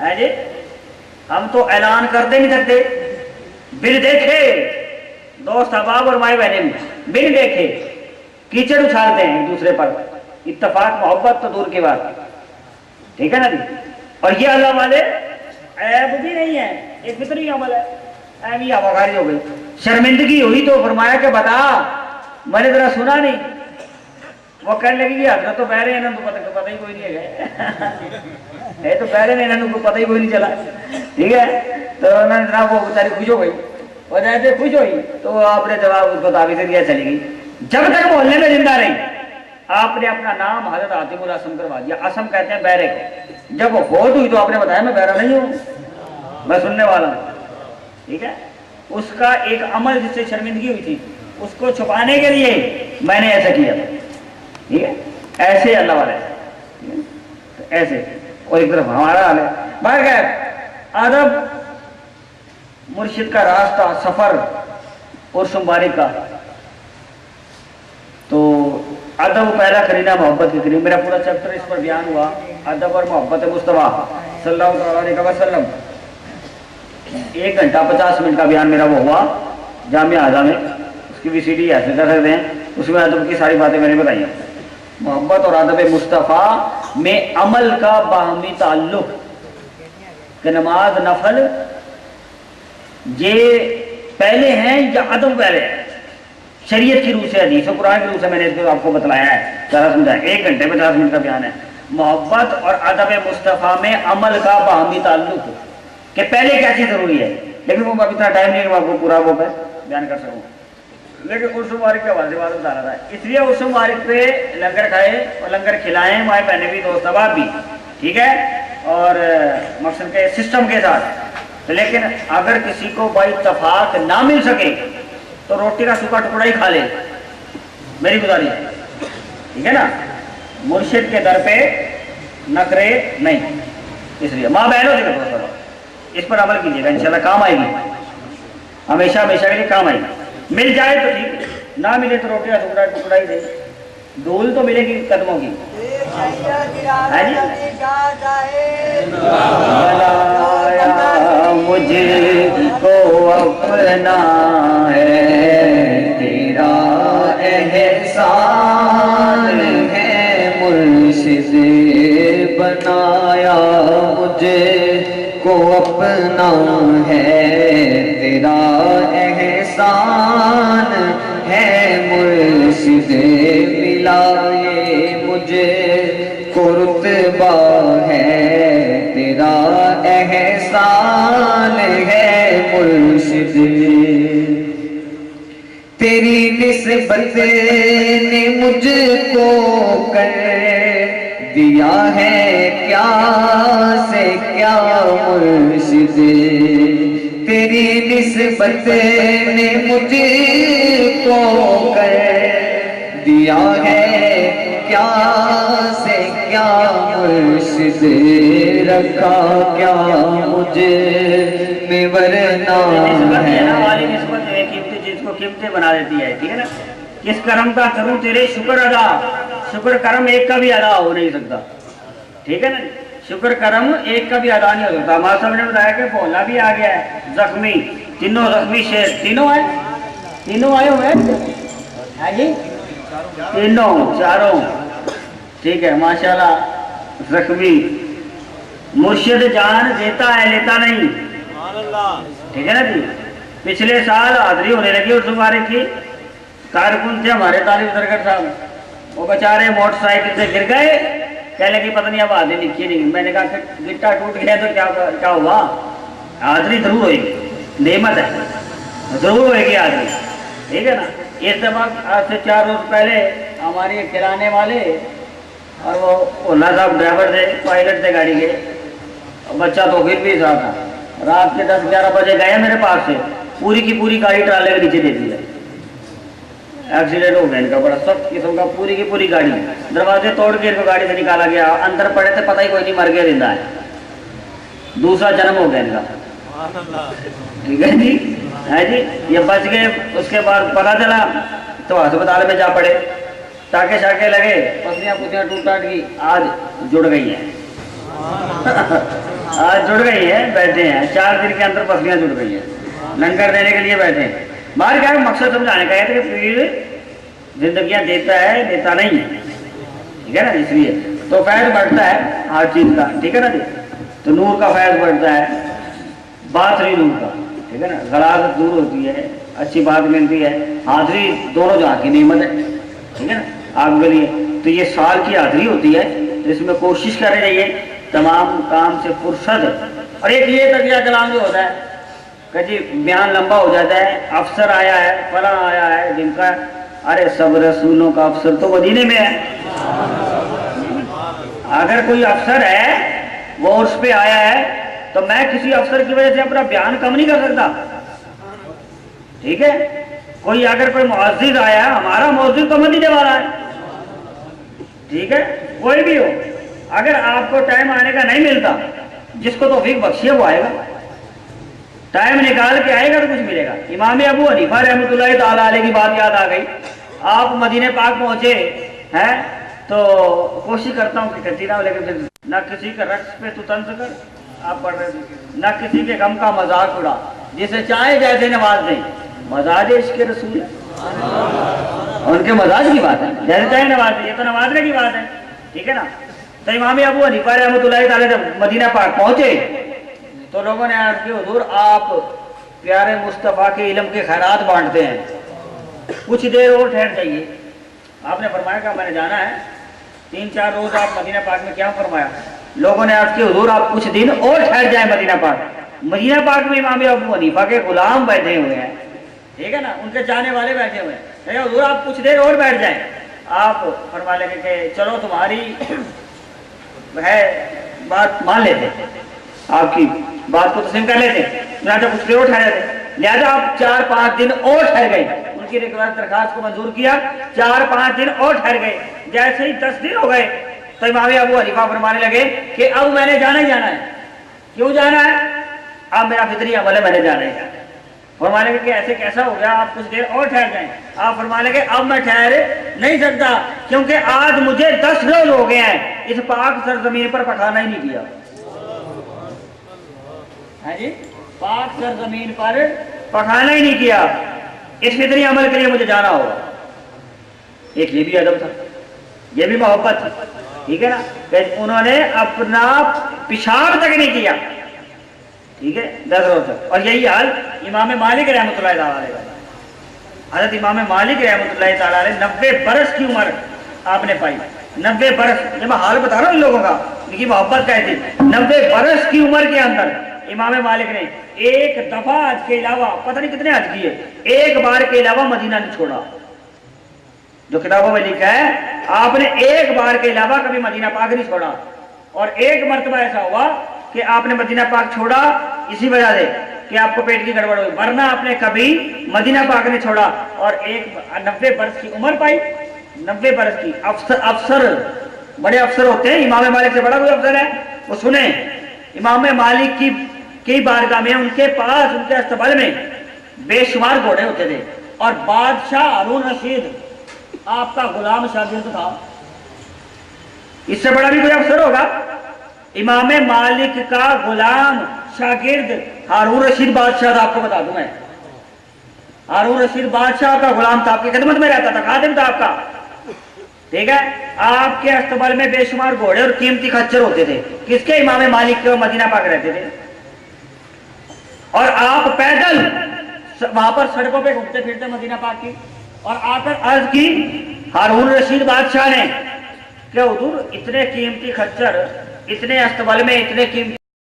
ہے جی، ہم تو اعلان کرتے نہیں سکتے بن دیکھے، دوست احباب اور مائیں بہنیں بن دیکھے کیچڑ اچھالتے ہیں ایک دوسرے پر، اتفاق محبت تو دور کی بات، ٹھیک ہے نا جی۔ اور یہ اللہ والے عیب بھی نہیں ہے، ایک فطری عمل ہے، ایب ہی آباغاری ہو گئی، شرمندگی ہوئی تو فرمایا کہ بتا، میں نے ذرا سنا نہیں، وہ کہنے لگی کہ حضرت تو بہرے ہیں نا، تو پتہ ہی کوئی نہیں ہے تو بہرے ہیں نا، تو پتہ ہی کوئی نہیں چلا، ٹھیک ہے۔ تو انہوں نے جناب وہ بیچاری خوش ہو گئی، اور جیسے خوش ہوئی تو آپ نے جواب اس کو تعویذ دیا، چلے گی۔ جب تک محلے میں زندہ رہی آپ نے اپنا نام حضرت عاطم الاسم کروا دیا، اسم کہتے ہیں بہرے کو۔ جب وہ فوت ہوئی تو آپ نے بتایا میں بہرا نہیں ہوں، میں سننے والا ہوں، ٹھیک ہے۔ اس کا ایک عمل جس سے شرمندگی ہوئی تھی اس کو چھپانے کے لیے میں نے ایسا کیا تھا، ٹھیک ہے۔ ایسے اللہ والے ایسے، اور ایک طرف ہمارا حال ہے باہر خیر ادب مرشد کا راستہ سفر اور مبارک کا، تو ادب پہلا قرینہ محبت کے قریب، میرا پورا چیپٹر اس پر بیان ہوا، ادب اور محبت مصطفیٰ صلی اللہ علیہ وسلم۔ 1 گھنٹہ 50 منٹ کا بیان میرا وہ ہوا جامعہ اعظم میں، اس کی بھی CD ایسے کر سکتے ہیں، اس میں ادب کی ساری باتیں میں نے بتائی ہیں۔ محبت اور ادب مصطفیٰ میں عمل کا باہمی تعلق کہ نماز نفل یہ پہلے ہیں یا ادب پہلے ہے، شریعت کی روح سے، حدیث و قرآن کی روح سے میں نے اس کو آپ کو بتلایا ہے، ذرا سمجھایا۔ 1 گھنٹے 50 منٹ کا بیان ہے۔ محبت اور ادب مصطفیٰ میں عمل کا باہمی تعلق کہ پہلے کیا چیز ضروری ہے، لیکن وہ اتنا ٹائم نہیں ہے کہ میں آپ کو پورا وہ بیان کر سکوں، لیکن عرس مبارک کے حوالے سے بات بتا رہا تھا، اس لیے عرس مبارک پہ لنگر کھائے اور لنگر کھلائیں، مائیں بہنیں بھی، دوست احباب بھی، ٹھیک ہے، اور مقصد کے سسٹم کے ساتھ۔ لیکن اگر کسی کو بائی اتفاق نہ مل سکے تو روٹی کا سوکھا ٹکڑا ہی کھا لے، میری گزارش ہے، ٹھیک ہے نا۔ مرشد کے در پہ نخرے نہیں، اس لیے ماں بہنوں سے دوست احباب اس پر عمل کیجیے گا، انشاءاللہ کام آئے گی، ہمیشہ ہمیشہ کے لیے کام آئے گی۔ مل جائے تو ٹھیک، نہ ملے تو روٹی کا ٹکڑا ہی دے، دھول تو ملے گی قدموں کی، ہے جی۔ بنایا مجھے کو اپنا ہے تیرا احسان ہے مرشد، بنایا مجھے کو اپنا ہے تیرا احسان ہے مرشد، ملا یہ مجھے کو رتبہ ہے تیرا احسان ہے مرشد، تیری نسبت نے مجھ کو کر دیا ہے کیا سے کیا مرشد، تیری نسبت نے مجھ کو کر دیا ہے کیا سے کیا مرشد، رکھا کیا مجھے میں ورنہ ہے، نسبت ہے قیمتی چیز کو قیمتی بنا دیتی ہے، ٹھیک ہے نا۔ کس کرم کا کروں تیرے شکر ادا، شکر کرم ایک کا بھی ادا ہو نہیں سکتا، ٹھیک ہے نا۔ شکر کرم ایک کا بھی ادا نہیں ہو سکتا۔ ہمارے صاحب نے بتایا کہ بھولا بھی آ گیا ہے، زخمی، تینوں زخمی شیر، تینوں آئے، تینوں آئے ہوئے ہیں جی، تینوں چاروں، ٹھیک ہے ماشاءاللہ، زخمی، مرشد جان دیتا ہے لیتا نہیں، ٹھیک ہے نا جی۔ پچھلے سال حاضری ہونے لگی اس مبارک کی، کارکن تھے ہمارے طالب درگڑھ صاحب، وہ بیچارے موٹر سائیکل سے گر گئے، کہنے لگی پتہ نہیں اب حاضری لکھی نہیں، میں نے کہا کہ گٹا ٹوٹ گیا تو کیا ہوا، حاضری ضرور ہوئے گی، نعمت ہے، ضرور ہوئے گی حاضری، ٹھیک ہے نا۔ اس دفعہ آج سے 4 روز پہلے ہماری کھلانے والے اور وہ اولا صاحب ڈرائیور تھے، پائلٹ تھے گاڑی کے، بچہ تو پھر بھی رہا تھا، رات کے 10-11 بجے گئے میرے پاس سے، پوری کی پوری گاڑی ٹرالے کے نیچے دے دی ہے، ایکسیڈنٹ ہو گیا ان کا بڑا سخت قسم کا، پوری کی پوری گاڑی، دروازے توڑ کے ان کو گاڑی سے نکالا گیا، اندر پڑے تھے پتہ ہی کوئی نہیں، مر گیا زندہ ہے، دوسرا جنم ہو گیا ان کا، ٹھیک ہے جی، ہے جی، یہ بچ گئے۔ اس کے بعد پتہ چلا تو ہسپتال میں جا پڑے، ٹاکے شاکے لگے، پسلیاں پسلیاں ٹوٹ ٹاٹ کی، آج جڑ گئی ہیں، آج جڑ گئی ہیں, بیٹھے ہیں 4 دن کے اندر پسلیاں جڑ گئی ہیں, لنگر دینے کے لیے بیٹھے ہیں. باہر کیا مقصد سمجھانے کا ہے کہ پیر زندگیاں دیتا ہے, دیتا نہیں ہے, ٹھیک ہے نا. اس لیے تو فیض بڑھتا ہے ہر چیز کا, ٹھیک ہے نا جی. تو نور کا فیض بڑھتا ہے, باطنی نور کا, ٹھیک ہے نا. غلاظت دور ہوتی ہے, اچھی بات ملتی ہے, حاضری دونوں جہاں کی نعمت ہے, ٹھیک ہے نا آپ کے لیے. تو یہ سال کی حاضری ہوتی ہے, تو اس میں کوشش کریں چاہیے تمام کام سے فرصت. اور ایک یہ تقیہ کلام جو ہوتا ہے کہ جی بیان لمبا ہو جاتا ہے, افسر آیا ہے, فلاں آیا ہے جن کا, ارے سب رسولوں کا افسر تو مدینے میں ہے. اگر کوئی افسر ہے وہ عرس پہ آیا ہے تو میں کسی افسر کی وجہ سے اپنا بیان کم نہیں کر سکتا, ٹھیک ہے. کوئی اگر کوئی معزز آیا, ہمارا معزز تو مدینے والا ہے, ٹھیک ہے. کوئی بھی ہو, اگر آپ کو ٹائم آنے کا نہیں ملتا, جس کو توفیق بخشی ہے وہ آئے گا, ٹائم نکال کے آئے گا تو کچھ ملے گا. امام ابو حنیفہ رحمۃ اللہ تعالیٰ علیہ کی بات یاد آ گئی. آپ مدینہ پاک پہنچے ہیں تو کوشش کرتا ہوں کہ کرتی رہا, لیکن پھر نہ کسی کا رقص پہ تو طنز کر, آپ پڑھ رہے تھے, نہ کسی کے غم کا مذاق اڑا, جسے چاہے جیسے نواز دیں, مزاج عشق رسول ہے, ان کے مزاج کی بات ہے, جیسے چاہے نواز دیں, یہ تو نوازنے کی بات ہے, ٹھیک ہے نا. تو امام ابو حنیفہ رحمۃ اللہ تعالیٰ جب مدینہ پاک پہنچے تو لوگوں نے عرض کی, حضور آپ پیارے مصطفیٰ کے علم کے خیرات بانٹتے ہیں, کچھ دیر اور ٹھہر جائیے. آپ نے فرمایا کہ میں نے جانا ہے 3-4 روز آپ مدینہ پاک میں. کیا فرمایا؟ لوگوں نے عرض کی, حضور آپ کچھ دن اور ٹھہر جائیں مدینہ پاک. مدینہ پاک میں امام ابو حنیفہ کے غلام بیٹھے ہوئے ہیں, ٹھیک ہے نا, ان کے چاہنے والے بیٹھے ہوئے ہیں. حضور آپ کچھ دیر اور بیٹھ جائیں. آپ فرما لیں کہ چلو تمہاری ہے بات مان لیتے, آپ کی بات کو تسلیم کر لیتے, لہٰذا کچھ دیر اور ٹھہرے تھے, لہٰذا آپ 4-5 دن اور ٹھہر گئے. ان کی ریکویسٹ درخواست کو منظور کیا, 4-5 دن اور ٹھہر گئے. جیسے ہی 10 دن ہو گئے تو امام ابو حنیفہ فرمانے لگے کہ اب میں نے جانا ہی جانا ہے. کیوں جانا ہے؟ اب میرا فطری عمل ہے, میں نے جانا ہے. فرمانے لگے کہ ایسے کیسا ہو گیا, آپ کچھ دیر اور ٹھہر جائیں. آپ فرمانے لگے اب میں ٹھہر نہیں سکتا, کیونکہ آج مجھے 10 روز ہو گئے ہیں اس پاک سرزمین پر پٹھانا ہی نہیں کیا. ہاں جی, پاک سرزمین پر پٹھانا ہی نہیں کیا, اس فطری عمل کے لیے مجھے جانا ہوگا. ایک یہ بھی ادب تھا, یہ بھی محبت تھی, ٹھیک ہے نا, کہ انہوں نے اپنا پیشاب تک نہیں کیا, ٹھیک ہے, 10 روز تک. اور یہی حال امام مالک رحمۃ اللہ تعالیٰ علیہ, حضرت امام مالک رحمۃ اللہ تعالیٰ علیہ 90 برس کی عمر آپ نے پائی. 90 برس, جب میں حال بتا رہا ہوں ان لوگوں کا, ان کی محبت کا تھی. 90 برس کی عمر کے اندر امام مالک نے ایک دفعہ حج کے علاوہ, پتہ نہیں کتنے حج کیے, ایک بار کے علاوہ مدینہ نہیں چھوڑا. جو کتابوں میں لکھا ہے, آپ نے ایک بار کے علاوہ کبھی مدینہ پاک نہیں چھوڑا. اور ایک مرتبہ ایسا ہوا کہ آپ نے مدینہ پاک چھوڑا اسی وجہ سے کہ آپ کو پیٹ کی گڑبڑ ہوئی, ورنہ آپ نے کبھی مدینہ پاک نہیں چھوڑا. اور ایک 90 برس کی عمر پائی, 90 برس کی. افسر بڑے افسر ہوتے ہیں, امام مالک سے بڑا کوئی افسر ہے وہ سنیں, امام مالک کی بارگاہ میں ان کے پاس, ان کے استقبال میں بے شمار گھوڑے ہوتے تھے, اور بادشاہ ہارون رشید آپ کا غلام شاگرد تھا. اس سے بڑا بھی کوئی افسر ہوگا؟ امام مالک کا غلام شاگرد ہارون رشید بادشاہ تھا. آپ کو بتا دوں میں, ہارون رشید بادشاہ کا غلام تھا, آپ کی خدمت میں رہتا تھا, خادم تھا آپ کا, ٹھیک ہے. آپ کے استقبال میں بے شمار گھوڑے اور قیمتی خچر ہوتے تھے. کس کے؟ امام مالک کے. مدینہ پاک رہتے تھے, اور آپ پیدل وہاں پر سڑکوں پہ گھومتے پھرتے مدینہ پاک کی. اور آ کر عرض کی ہارون رشید بادشاہ نے کہ حضور اتنے قیمتی خچر, اتنے استقبال میں اتنے قیمتی